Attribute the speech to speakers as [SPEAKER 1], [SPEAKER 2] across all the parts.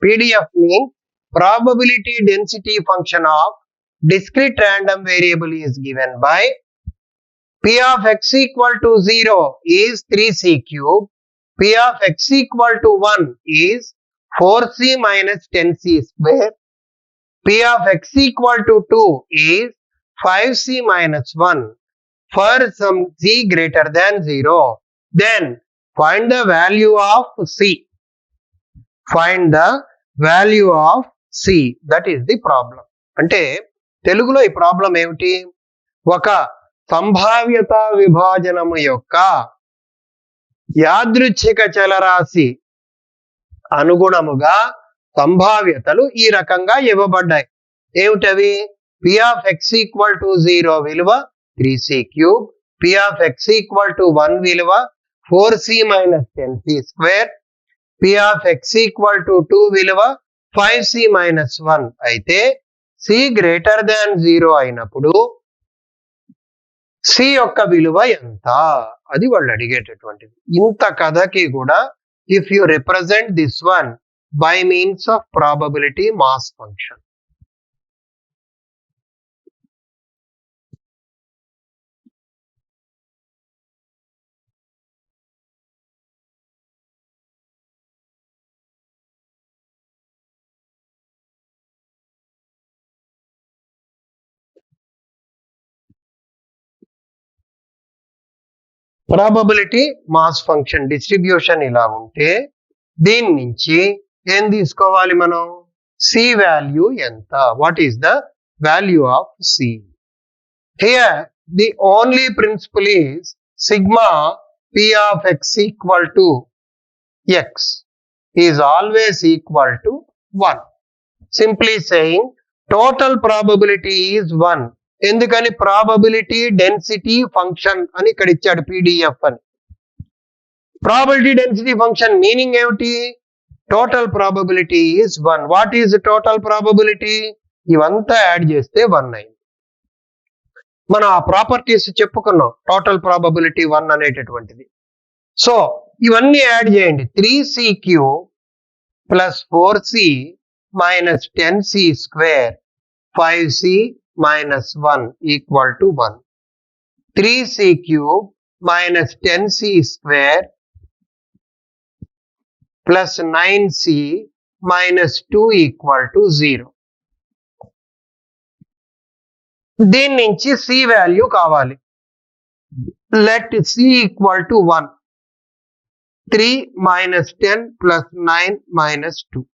[SPEAKER 1] PDF means probability density function of discrete random variable is given by P of x equal to 0 is 3c cube, P of x equal to 1 is 4c minus 10c square, P of x equal to 2 is 5c minus 1 for some c greater than 0. Then find the value of c. Find the value of c. That is the problem. అంటే తెలుగులో ఈ problem ఏమిటి? ఒక సంభావ్యత విభాజనము యొక్క యాదృచ్ఛిక చలరాశి అనుగుణముగా సంభావ్యతలు ఈ రకంగా ఇవ్వబడ్డాయి. ఏమిటవి? P of x equal to 0 విలువ 3c cube, P of x equal to 1 విలువ 4c minus 10c square, P of x equal to 2 విలువ 5c minus 1 అయితే c greater than 0 అయినప్పుడు c యొక్క విలువ ఎంత? అది వాళ్ళు అడిగేటటువంటిది. ఇంత కథకి కూడా if you represent this one by means of probability mass function. Probability mass function distribution ఇలా ఉంటే దీని నుంచి ఏం తీసుకోవాలి మనం? C వాల్యూ ఎంత? What is the value of C? Here the only principle is sigma P of x equal to x is always equal to 1. Simply saying total probability is 1. ఎందుకని? Probability density function అని ఇక్కడ ఇచ్చాడు PDF అని. Probability density function meaning ఏమిటి? Total probability is 1. What is total probability? ఇవంతా add చేస్తే 1 అయింది. మనం ఆ ప్రాపర్టీస్ చెప్పుకున్నాం టోటల్ ప్రాబబిలిటీ 1 అనేటటువంటిది. సో ఇవన్నీ యాడ్ చేయండి. 3c cube plus 4c minus 10c square 5c minus 1 equal to 1. 3c cube minus 10c square plus 9c minus 2 equal to 0. దీని నుంచి c వాల్యూ కావాలి. Let c equal to 1. 3 minus 10 plus 9 minus 2.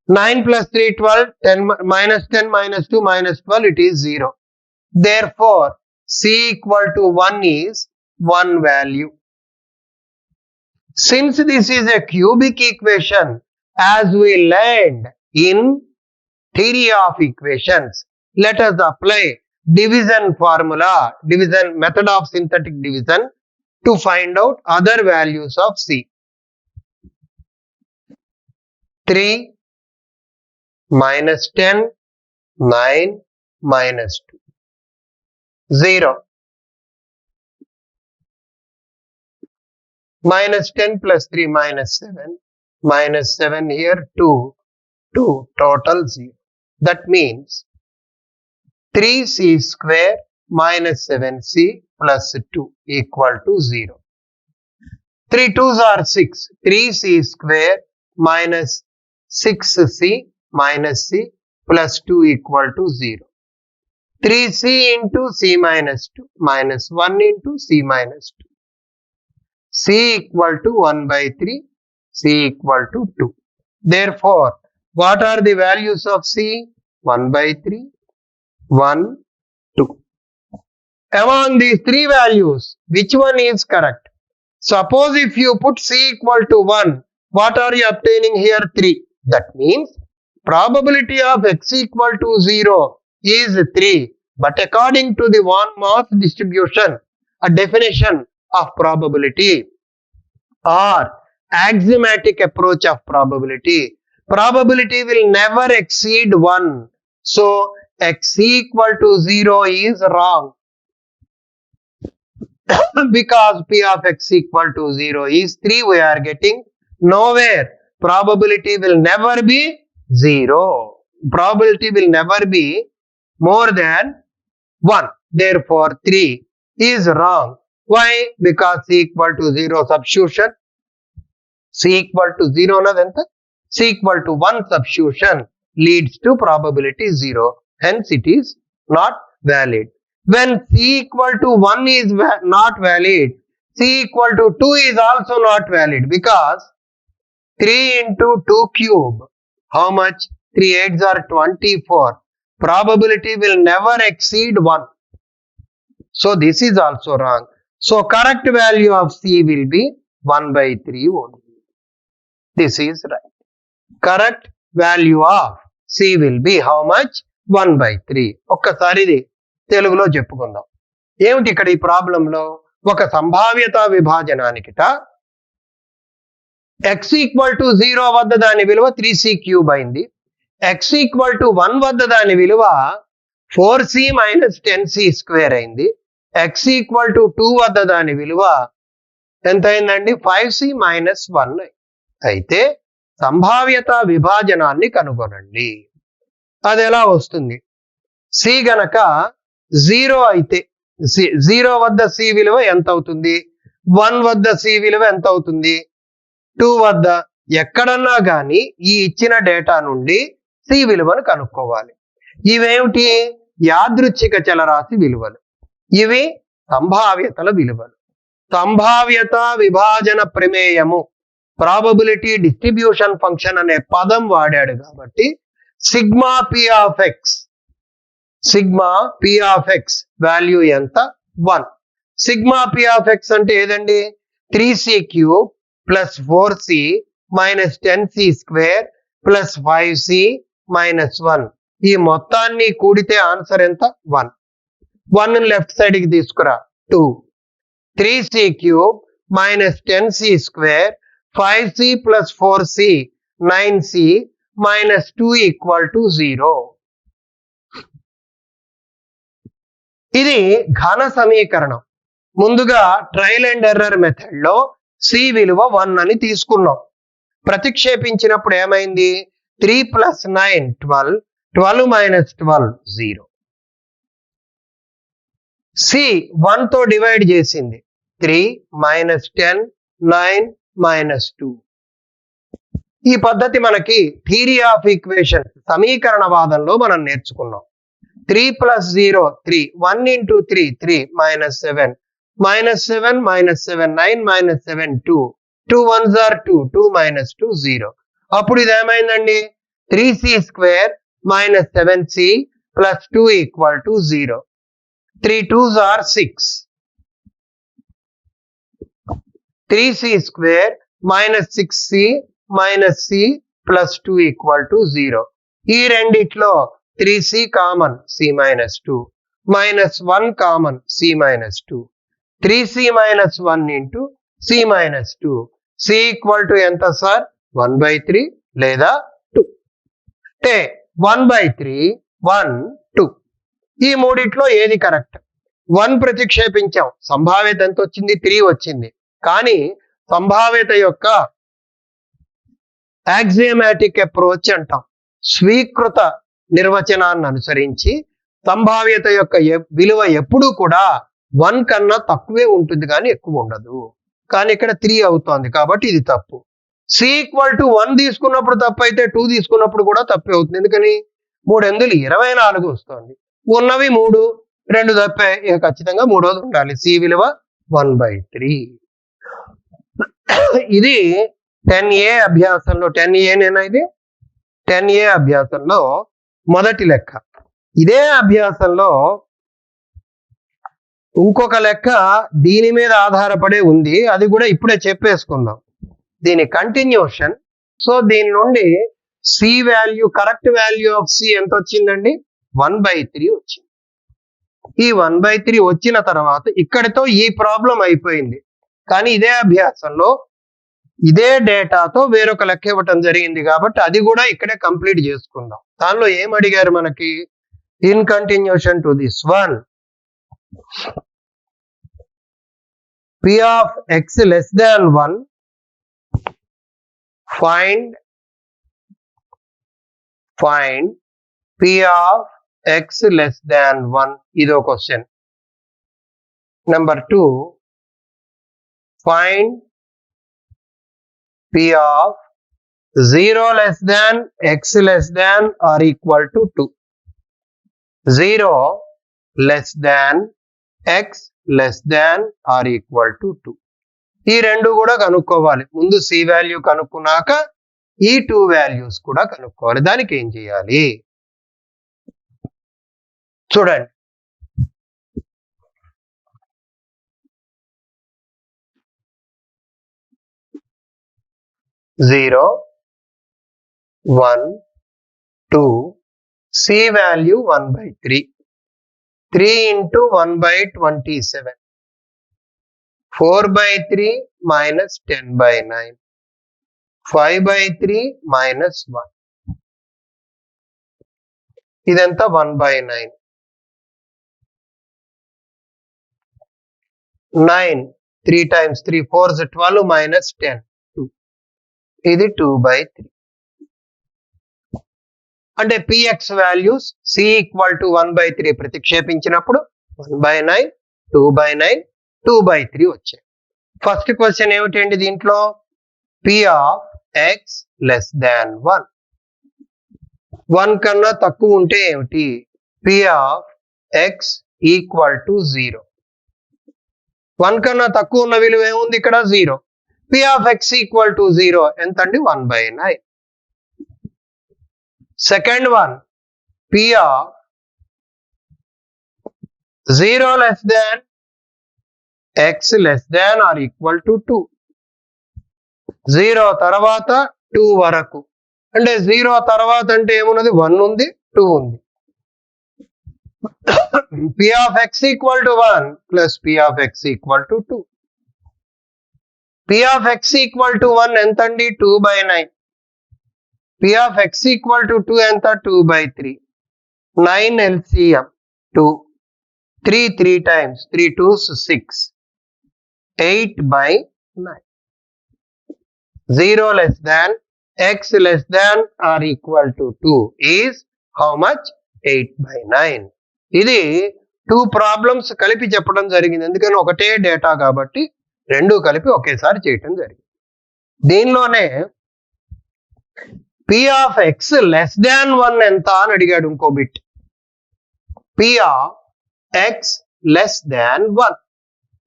[SPEAKER 1] 9 plus 3 12, 10 minus 10 minus 2 minus 12, it is 0. Therefore, c equal to 1 is 1 value. Since this is a cubic equation, as we learned in theory of equations, let us apply division formula, division method of synthetic division to find out other values of c. 3 minus 10, 9 minus 2, 0. Minus 10 plus 3 minus 7, minus 7 here 2, 2 total 0. That means 3c square minus 7c plus 2 equal to 0. 3 2s are 6, 3c square minus 6c minus c plus 2 equal to 0. 3c into c minus 2 minus 1 into c minus 2. c equal to 1 by 3, c equal to 2. Therefore, what are the values of c? 1 by 3, 1, 2. Among these three values, which one is correct? Suppose if you put c equal to 1, what are you obtaining here? 3. That means probability of x equal to 0 is 3. But according to the von Mass distribution, a definition of probability or axiomatic approach of probability, probability will never exceed 1. So x equal to 0 is wrong. Because P of x equal to 0 is 3, we are getting nowhere probability will never be 0. Probability will never be more than 1. Therefore, 3 is wrong. Why? Because C equal to 0 substitution. C equal to 0 anadanta. C equal to 1 substitution leads to probability 0. Hence, it is not valid. When C equal to 1 is not valid, C equal to 2 is also not valid because 3 into 2 cube, how much? 3 8s are 24. Probability will never exceed 1. So this is also wrong. So correct value of C will be 1 by 3 only. This is right. Correct value of C will be how much? 1 by 3. ఒక్కసారి తెలుగులో చెప్పుకుందాం. ఏమిటి ఇక్కడ ఈ ప్రాబ్లంలో? ఒక సంభావ్యత విభాజనానికిట x equal to 0 వద్ద దాని విలువ 3c క్యూబ్ అయింది. x ఈక్వల్ టు 1 వద్ద దాని విలువ 4c మైనస్ 10c స్క్వేర్ అయింది. x ఈక్వల్ టు 2 వద్ద దాని విలువ ఎంత అయిందండి? 5c minus 1. అయితే సంభావ్యత విభాజనాన్ని కనుగొనండి. అది ఎలా వస్తుంది? c గనక 0 అయితే 0 వద్ద c విలువ ఎంత అవుతుంది? 1 వద్ద c విలువ ఎంత అవుతుంది? 2 వద్ద ఎక్కడన్నా కానీ ఈ ఇచ్చిన డేటా నుండి c విలువను కనుక్కోవాలి. ఇవేమిటి? యాదృచ్ఛిక చలరాశి విలువలు. ఇవి సంభావ్యతల విలువలు. సంభావ్యత విభాజన ప్రమేయము ప్రాబబిలిటీ డిస్ట్రిబ్యూషన్ ఫంక్షన్ అనే పదం వాడాడు కాబట్టి sigma p of x value ఎంత? 1. సిగ్మా p ఆఫ్ x అంటే ఏదండి? 3c cube plus 4c minus 10c square plus 5c minus 1. ఈ మొత్తాన్ని కూడితే ఆన్సర్ ఎంత? 1. 1 లెఫ్ట్ సైడ్ కి తీసుకురా 2. 3c cube minus 10c square 5c plus 4c 9c minus 2 equal to 0. ఇది ఘన సమీకరణం. ముందుగా ట్రయల్ అండ్ ఎర్రర్ మెథడ్ లో c విలువ 1 అని తీసుకున్నాం. ప్రతిక్షేపించినప్పుడు ఏమైంది? 3 ప్లస్ 9 12, 12 మైనస్ 12 0. c 1 తో డివైడ్ చేసింది 3 మైనస్ 10 9 మైనస్ 2. ఈ పద్ధతి మనకి థియరీ ఆఫ్ ఈక్వేషన్ సమీకరణవాదంలో మనం నేర్చుకున్నాం. 3 plus 0 3, 1 into 3 3 minus 7 minus 7 minus 7 9 minus 7 2, 2 1s are 2, 2 minus 2 0. అప్పుడు ఇది ఏమైందండి? 3c square minus 7c plus 2 equal to 0. 3 2s are 6. 3c square minus 6c minus c plus 2 equal to 0. ఈ రెండిట్లో 3c common c minus 2 minus 1 common c minus 2. 3c minus 1 into c minus 2. c equal to ఎంత sir? 1/3 లేదా 2. అంటే 1/3 1 2. ఈ మూడిట్లో ఏది correct? 1 ప్రతిక్షేపించాం. సంభావ్యత ఎంత వచ్చింది? 3 వచ్చింది. కానీ సంభావ్యత యొక్క యాక్సియోమాటిక్ అప్రోచ్ అంటాం. స్వీకృత నిర్వచనాన్ని అనుసరించి సంభావ్యత యొక్క విలువ ఎప్పుడూ కూడా 1 కన్నా తక్కువే ఉంటుంది కానీ ఎక్కువ ఉండదు. కానీ ఇక్కడ 3 అవుతోంది కాబట్టి ఇది తప్పు. c ఈక్వల్ టు 1 తీసుకున్నప్పుడు తప్పు అయితే 2 తీసుకున్నప్పుడు కూడా తప్పే అవుతుంది. ఎందుకని? 3 ఎందులు 24 వస్తుంది. ఉన్నవి 3, 2 తప్పే. ఇక ఖచ్చితంగా మూడోది ఉండాలి. c విలువ 1/3. ఇది 10A అభ్యాసంలో 10A నేనా ఇది 10A అభ్యాసంలో మొదటి లెక్క. ఇదే అభ్యాసంలో ఇంకొక లెక్క దీని మీద ఆధారపడే ఉంది. అది కూడా ఇప్పుడే చెప్పేసుకుందాం. దీని కంటిన్యూషన్. సో దీని నుండి c value, correct value of c ఎంత వచ్చిందండి? 1/3 వచ్చింది. ఈ 1/3 వచ్చిన తర్వాత ఇక్కడితో ఈ ప్రాబ్లం అయిపోయింది. కానీ ఇదే అభ్యాసంలో ఇదే డేటాతో వేరొక లెక్క ఇవ్వటం జరిగింది కాబట్టి అది కూడా ఇక్కడే కంప్లీట్ చేసుకుందాం. దానిలో ఏం అడిగారు మనకి? In continuation to this one p of x less than 1 find p of x less than 1. ఇదో question. Number 2, find p of 0 less than x less than or equal to 2. 0 less than x less than or equal to 2. ఈ రెండు కూడా కనుక్కోవాలి. ముందు c value కనుక్కున్నాక ఈ 2 values కూడా కనుక్కోవాలి. దానికి ఏం చేయాలి చూడండి. Zero 1 2 c value 1/3. 3 into 1/27. 4/3 minus 10/9. 5/3 minus 1. ఇదంతా 1/9. 9 3 times 3 4 is 12 minus 10 2. ఇది 2/3. అంటే px values c equal to 1/3 ప్రతిక్షేపించినప్పుడు 1/9 2/9 2/3 వచ్చాయి. ఫస్ట్ క్వశ్చన్ ఏమిటండి దీంట్లో? p of x less than 1. 1 కన్నా తక్కువ ఉంటే ఏమిటి? p of x equal to 0. 1 కన్నా తక్కువ ఉన్న విలువ ఏముంది ఇక్కడ? 0. p of x equal to 0 ఎంత అండి? 1/9. Second one, p of 0 less than x less than or equal to 2. 0 తర్వాత 2 వరకు. అంటే 0 తర్వాత అంటే ఏమున్నది? 1 ఉంది 2 ఉంది. p of x equal to 1 plus p of x equal to 2. p of x equal to 1 ఎంత అండి? 2/9. p of x equal to 2 ఎంత? 2/3. 9 LCM 2. 3 3 times 3 2s 6. 8/9. 0 less than x less than or equal to 2 is how much? 8/9. ఇది 2 problems కలిపి చెప్పడం జరిగింది. ఎందుకని ఒకటే data కాబట్టి రెండు కలిపి ఒకేసారి చేయటం జరిగింది. దీనిలోనే p of x less than 1 ఎంత అని అడిగాడు ఇంకో bit. p of x less than 1.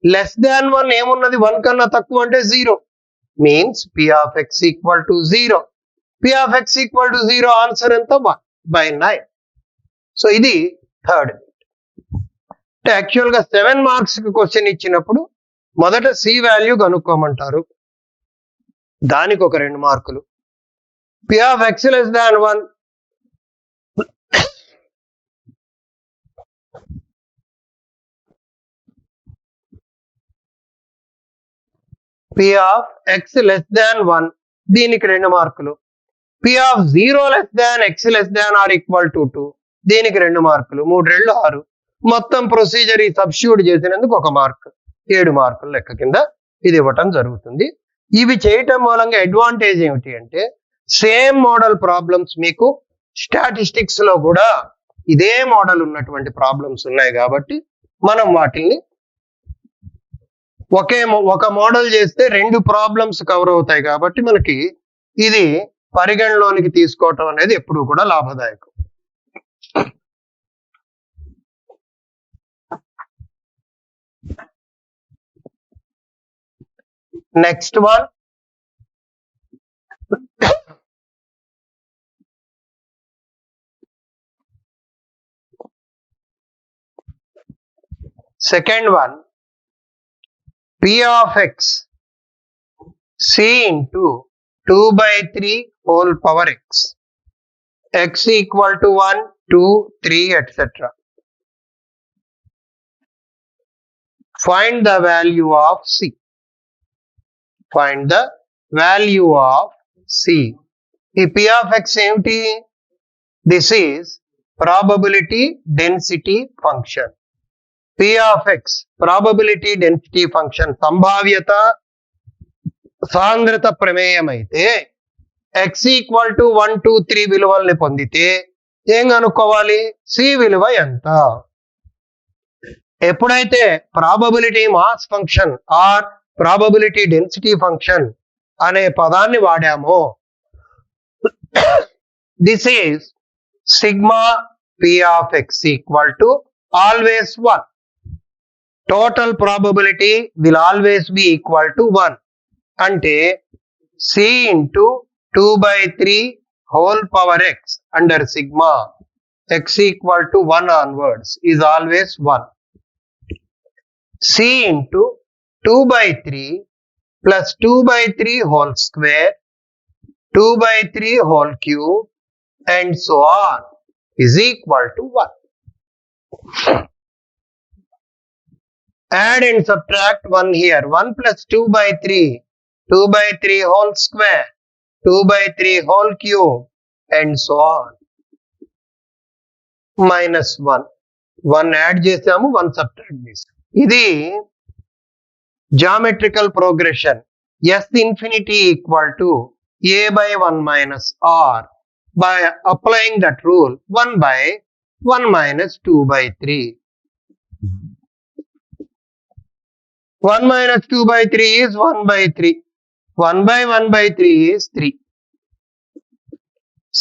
[SPEAKER 1] less than 1 ఏమున్నది? 1 కన్నా తక్కువ అంటే 0. means p of x equal to 0. p of x equal to 0 answer ఎంత? 1/9. సో ఇది థర్డ్ బిట్. అంటే యాక్చువల్గా 7 మార్క్స్ కి క్వశ్చన్ ఇచ్చినప్పుడు మొదట c వాల్యూ కనుక్కోమంటారు. దానికి ఒక 2 మార్కులు. p of x less than 1. p of x less than 1 దీనికి 2 మార్కులు. p of 0 less than x less than or equal to 2 దీనికి 2 మార్కులు. 3 2 6. మొత్తం ప్రొసీజర్ ఈ సబ్స్టిట్యూట్ చేసినందుకు 1 మార్క్. 7 మార్కుల లెక్క కింద ఇది ఇవ్వటం జరుగుతుంది. ఇవి చేయటం మూలంగా అడ్వాంటేజ్ ఏమిటి అంటే సేమ్ మోడల్ ప్రాబ్లమ్స్ మీకు స్టాటిస్టిక్స్ లో కూడా ఇదే మోడల్ ఉన్నటువంటి ప్రాబ్లమ్స్ ఉన్నాయి కాబట్టి మనం వాటిని ఒక మోడల్ చేస్తే 2 ప్రాబ్లమ్స్ కవర్ అవుతాయి కాబట్టి మనకి ఇది పరిగణలోనికి తీసుకోవటం అనేది ఎప్పుడూ కూడా లాభదాయకం. Next one, second one, p of x c into 2/3 whole power x, x equal to 1 2 3 etc. find the value of c. find the value of c. ఈ p of x ఏమిటి? this is probability density function. p of x probability density function సంభావ్యత సాంద్రత ప్రమేయం అయితే x equal to 1 2 3 విలువల్ని పొందితే ఏం కనుక్కోవాలి? సి విలువ ఎంత? ఎప్పుడైతే probability mass function or probability density function అనే పదాన్ని వాడామో this is sigma p of x equal to always 1. Total probability will always be equal to 1. అంటే c into 2 by 3 whole power x under sigma x equal to 1 onwards is always 1. c into 2 by 3 plus 2 by 3 whole square, 2 by 3 whole cube and so on is equal to 1. Add and subtract 1 here. 1 plus 2 by 3, 2 by 3 whole square, 2 by 3 whole cube and so on. Minus 1. 1 add చేసాము, 1 subtract చేసాము. ఇది geometrical progression. S infinity equal to a by 1 minus r. By applying that rule, 1 by 1 minus 2 by 3. 1 minus 2 by 3 is 1 by 3. 1 by 1 by 3 is 3.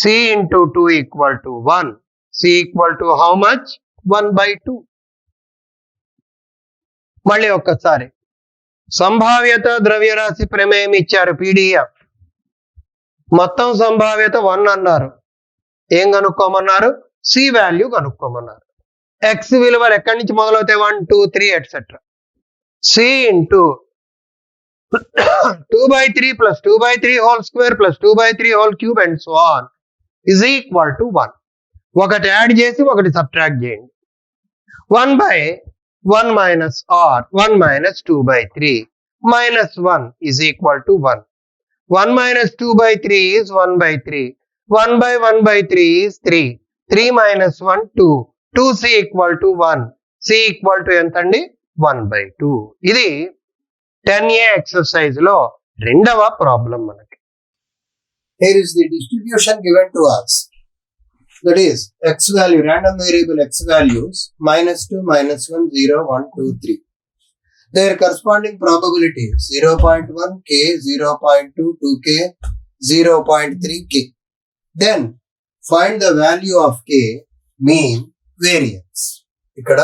[SPEAKER 1] C into 2 equal to 1. C equal to how much? 1 by 2. మళ్ళీ ఒక్కసారి సంభావ్యత ద్రవ్యరాశి ప్రమేయం ఇచ్చారు PDF. మొత్తం సంభావ్యత 1 అన్నారు. ఏం కనుక్కోమన్నారు? సి వాల్యూ కనుక్కోమన్నారు. ఎక్స్ విలువలు ఎక్కడి నుంచి మొదలవుతాయి? 1 2 3 etcetera. C into 2 by 3 plus 2 by 3 whole square plus 2 by 3 whole cube and so on is equal to 1. ఒకటి యాడ్ చేసి ఒకటి సబ్ట్రాక్ట్ చేయండి. 1 by 1 minus r, 1 minus 2 by 3 minus 1 is equal to 1. 1 minus 2 by 3 is 1 by 3. 1 by 1 by 3 is 3. 3 minus 1, 2. 2c equal to 1. c equal to ఎంతండి? 1 by 2. ఇది 10A exercise లో రెండవ problem మనకి.
[SPEAKER 2] Here is the distribution given to us. That is x value, random variable x values -2, -1, 0, 1, 2, 3. Their corresponding probability 0.1 k, 0.2 2k, 0.3 k. Then find the value of k, mean, variance. ఇక్కడ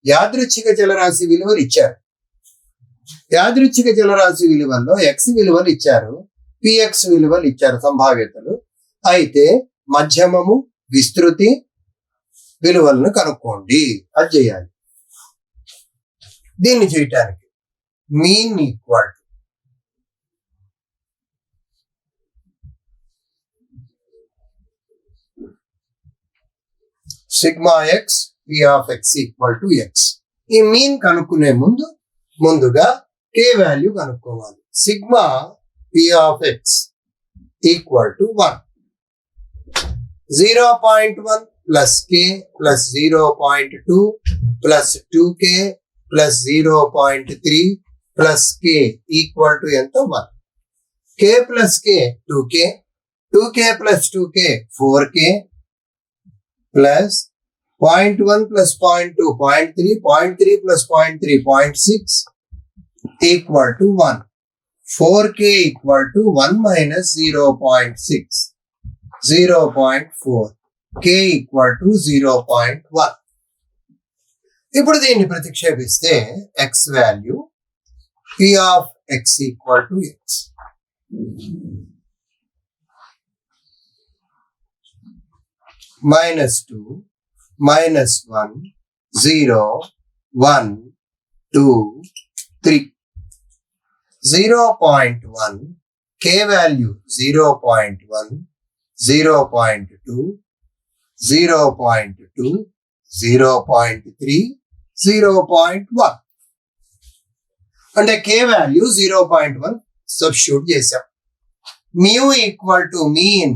[SPEAKER 2] యాదృచ్ఛిక చలరాశి విలువలు ఇచ్చారు. యాదృచ్ఛిక చలరాశి విలువల్లో x విలువలు ఇచ్చారు, px విలువలు ఇచ్చారు సంభావ్యతలు. అయితే మధ్యమము, విస్తృతి విలువలను కనుక్కోండి. అది చేయాలి. దీన్ని చేయటానికి mean equal sigma X P of X equal to X. ఈ మీన్ కనుక్కునే ముందుగా కే వాల్యూ కనుక్కోవాలి. Sigma P of X equal to 1. 0.1 plus k plus 0.2 plus 2k plus 0.3 plus k equal to ఎంత? 1. k plus k 2k, 2k plus 2k 4k plus 0.1 plus 0.2 0.3, 0.3 plus 0.3 0.6 equal to 1. 4k equal to 1 minus 0.6, 0.4. k equal to 0.1. ఇప్పుడు దీన్ని ప్రతిక్షేపిస్తే x value p of x equal to x. -2, -1, 0, 1, 2, 3. 0.1 k value 0.1, 0.2, 0.2, 0.3, 0.1. అంటే k value 0.1 substitute చేసాం. mu equal to mean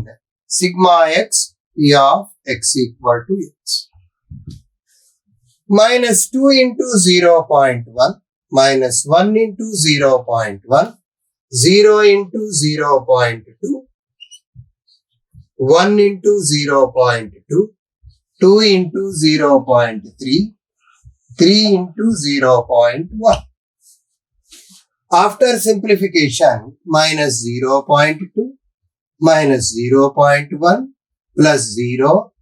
[SPEAKER 2] sigma X p of x equal to x. -2 into 0.1 minus 1 into 0.1, 0 into 0.2, 1 into 0.2, 2 into 0.3, 3 into 0.1. After simplification, minus 0.2, minus 0.1, plus 0,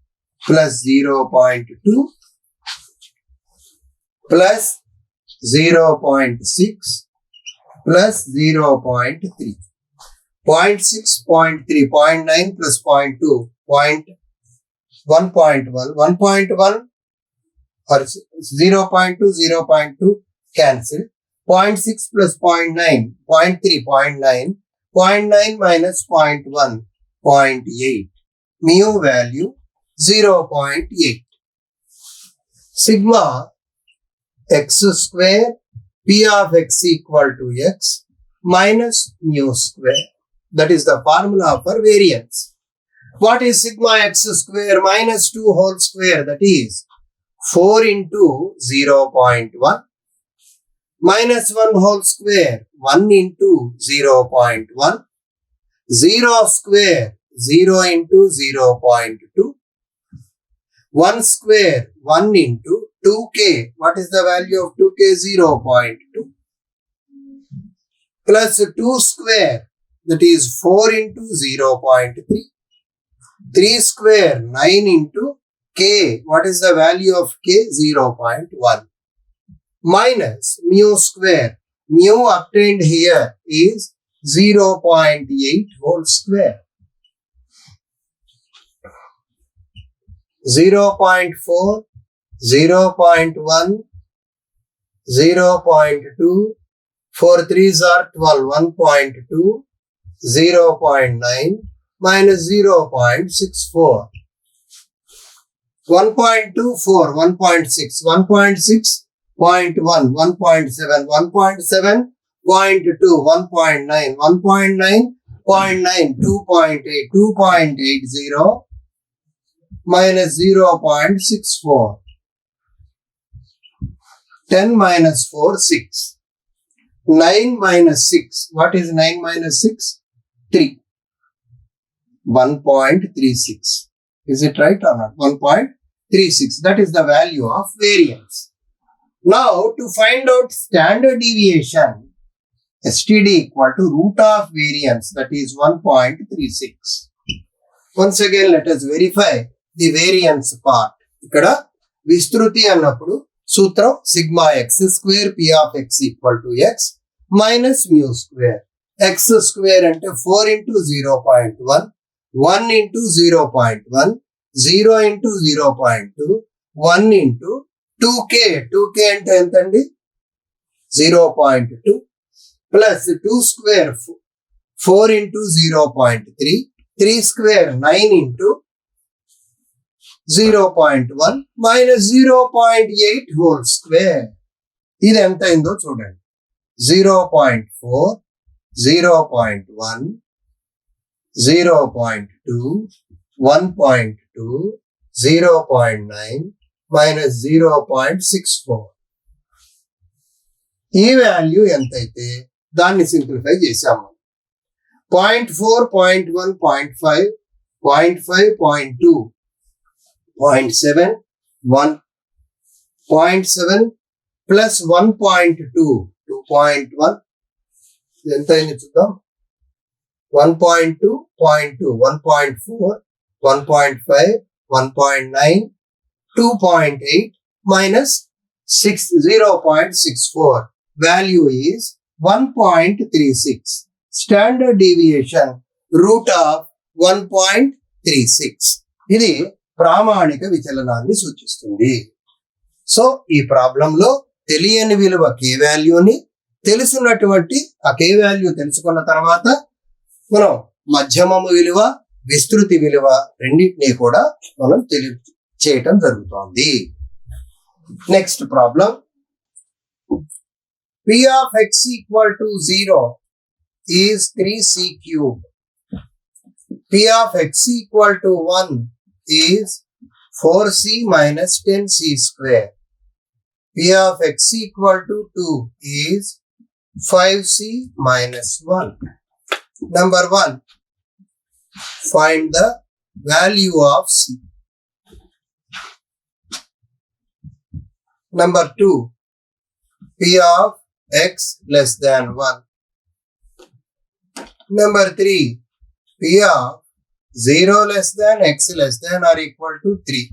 [SPEAKER 2] plus 0.2, plus 0.6, plus 0.3. 0.6, 0.3, 0.9 plus 0.2, 1.1, 1.1 or 0.2, 0.2 cancel. 0.6 plus 0.9, 0.3, 0.9, 0.9 minus 0.1, 0.8. Mu value 0.8. Sigma x square p of x equal to x minus mu square. That is the formula for variance. What is sigma x square minus 2 whole square? That is 4 into 0.1 minus 1 whole square 1 into 0.1, 0 square 0 into 0.2, 1 square 1 into 2k. What is the value of 2k? 0.2 plus 2 square, that is 4 into 0.3, 3 square 9 into k. What is the value of k? 0.1 minus mu square. Mu obtained here is 0.8 whole square. 0.4, 0.1, 0.2, 4 3s are 12, 1.2, 0.9 minus 0.64. 1.24, 1.6, 1.6, 0.1, 1.7, 1.7, 0.2, 1.9, 1.9, 0.9, 2.8, 2.80 minus 0.64. 10 minus 4, 6. 9 minus 6. What is 9 minus 6? 3. 1.36. Is it right or not? 1.36. That is the value of variance. Now, to find out standard deviation, STD equal to root of variance, that is 1.36. Once again, let us verify the variance part. ఇక్కడ విస్తృతి అన్నప్పుడు సూత్రం sigma X square P of X equal to X minus mu square. X square అంటే 4 into 0.1, 1 into 0.1, 0 into 0.2, 1 into 2k. 2k అంటే ఎంతండి? 0.2 plus 2 square 4 into 0.3, 3 square 9 into 0.1 minus 0.8 whole square. ఇది ఎంత అయిందో చూడండి. 0.4, 0.1, 0.2, 1.2, 0.9 మైనస్ 0.64. ఈ వాల్యూ ఎంతైతే దాన్ని సింప్లిఫై చేశాము. 0.4, 0.1, 0.5, 0.5, 0.2, 0.7, 1, 0.7 plus 1.2, 2.1. ఎంత అయింది చూద్దాం. 1.2, 0.2, 1.4, 1.5, 1.9, 2.8 minus 0.64. Value is 1.36. Standard deviation root of 1.36. ఇది ప్రామాణిక విచలనాన్ని సూచిస్తుంది. సో ఈ ప్రాబ్లంలో తెలియని విలువ కే వాల్యూని, తెలుసున్నటువంటి ఆ కే వాల్యూ తెలుసుకున్న తర్వాత మనం మధ్యమము విలువ, విస్తృతి విలువ రెండింటినీ కూడా మనం చేయటం జరుగుతోంది. Next problem. P of x equal to 0 is 3c cube. P of x equal to 1 is 4c minus 10c square. P of x equal to 2 is 5c minus 1. Number 1. Find the value of C. Number 2, P of x less than 1. Number 3, P of 0 less than x less than or equal to 3.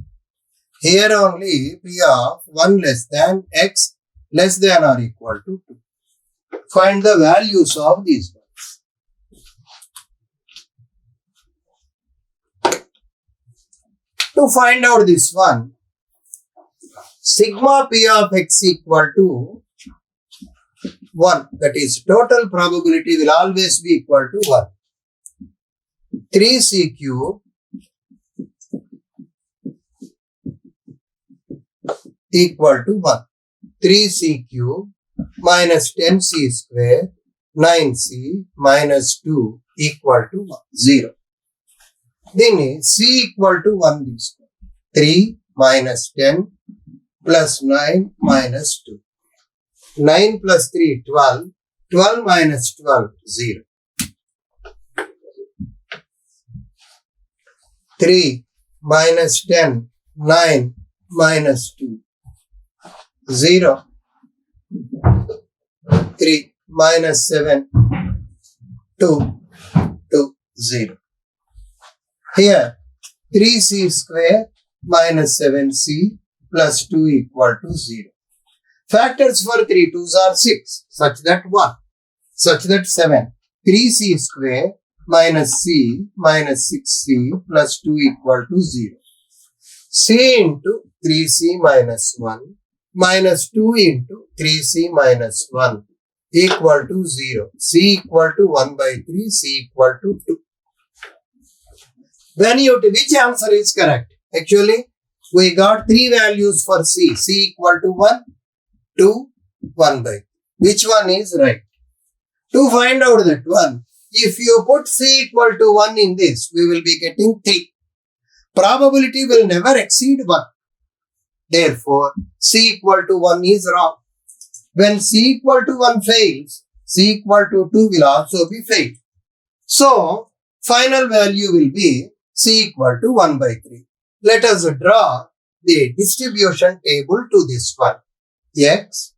[SPEAKER 2] Here only P of 1 less than x less than or equal to 2. Find the values of these ones. To find out this one, sigma P of x equal to 1, that is total probability will always be equal to 1. 3c cube equal to 1. 3c cube minus 10c square 9c minus 2 equal to 1, 0. Then c equal to 1 this one. 3 minus 10 plus 9 minus 2. 9 plus 3, 12. 12 minus 12, 0. 3 minus 10, 9 minus 2, 0. 3 minus 7, 2, 2, 0. Here, 3c square minus 7c plus 2 equal to 0. Factors for 3 2s are 6, such that 1, such that 7. 3c square minus c minus 6c plus 2 equal to 0. c into 3c minus 1 minus 2 into 3c minus 1 equal to 0. c equal to 1 by 3, c equal to 2. When you, which answer is correct? Actually, we got 3 values for c. c equal to 1, 2, 1 by 3. Which one is right? To find out that one, if you put c equal to 1 in this, we will be getting 3. Probability will never exceed 1. Therefore, c equal to 1 is wrong. When c equal to 1 fails, c equal to 2 will also be failed. So, final value will be c equal to 1 by 3. Let us draw the distribution table to this one. X,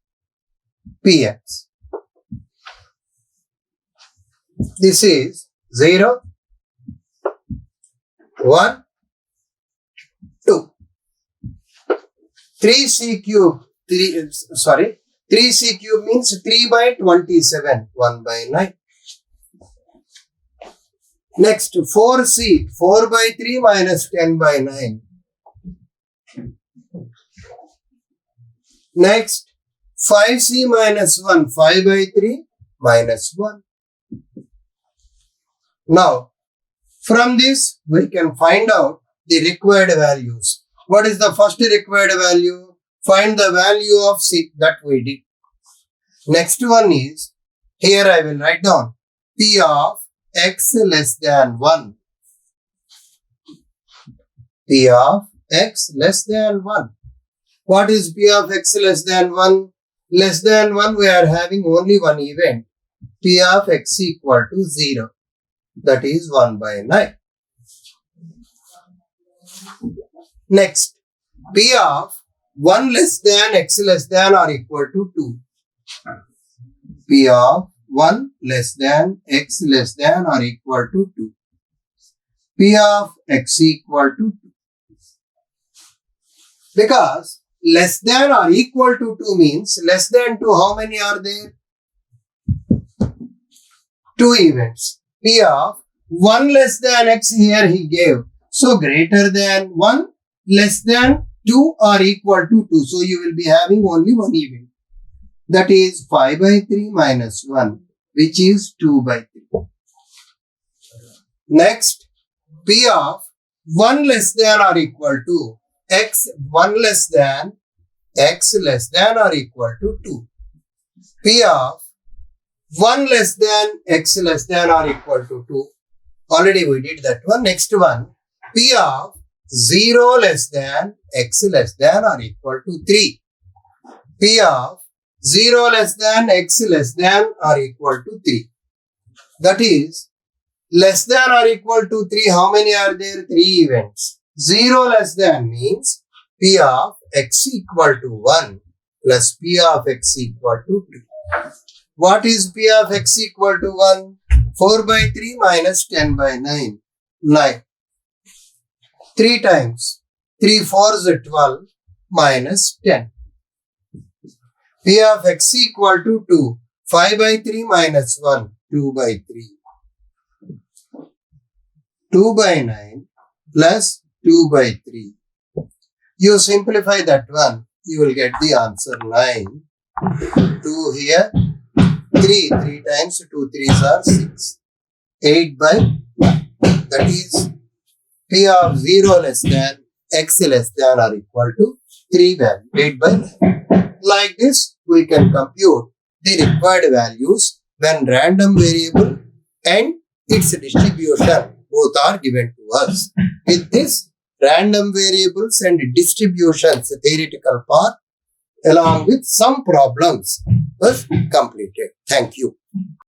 [SPEAKER 2] Px. This is 0, 1, 2. 3c cube, 3c cube means 3 by 27, 1 by 9. Next, 4c, 4 by 3 minus 10 by 9. Next, 5c minus 1, 5 by 3 minus 1. Now, from this, we can find out the required values. What is the first required value? Find the value of c, that we did. Next one is, here I will write down P of x less than 1. P of x less than 1. What is P of x less than 1? Less than 1, we are having only one event. P of x equal to 0. That is 1 by 9. Next, P of 1 less than x less than or equal to 2. P of 1 less than x less than or equal to 2. P of x equal to 2. Because less than or equal to 2 means less than 2, how many are there? 2 events. P of 1 less than x here he gave. So greater than 1, less than 2 or equal to 2. So you will be having only one event. That is 5 by 3 minus 1, which is 2 by 3. Next, P of 1 less than or equal to x, 1 less than x less than or equal to 2. P of 1 less than x less than or equal to 2. Already we did that one. Next one, P of 0 less than x less than or equal to 3. P of 0 less than x less than or equal to 3. That is less than or equal to 3, how many are there? 3 events. 0 less than means P of x equal to 1 plus P of x equal to 2. What is P of x equal to 1? 4 by 3 minus 10 by 9. 9. 3 times. 3 4s are 12 minus 10. P of x equal to 2. 5 by 3 minus 1. 2 by 3. 2 by 9 plus 2 by 3. You simplify that one, you will get the answer 9. 2 here, 3. 3 times 2 3s are 6. 8 by 1. That is P of 0 less than x less than or equal to 3 value. 8 by 9. Like this, we can compute the required values when random variable and its distribution both are given to us. With this, random variables and distributions theoretical part along with some problems was completed. Thank you.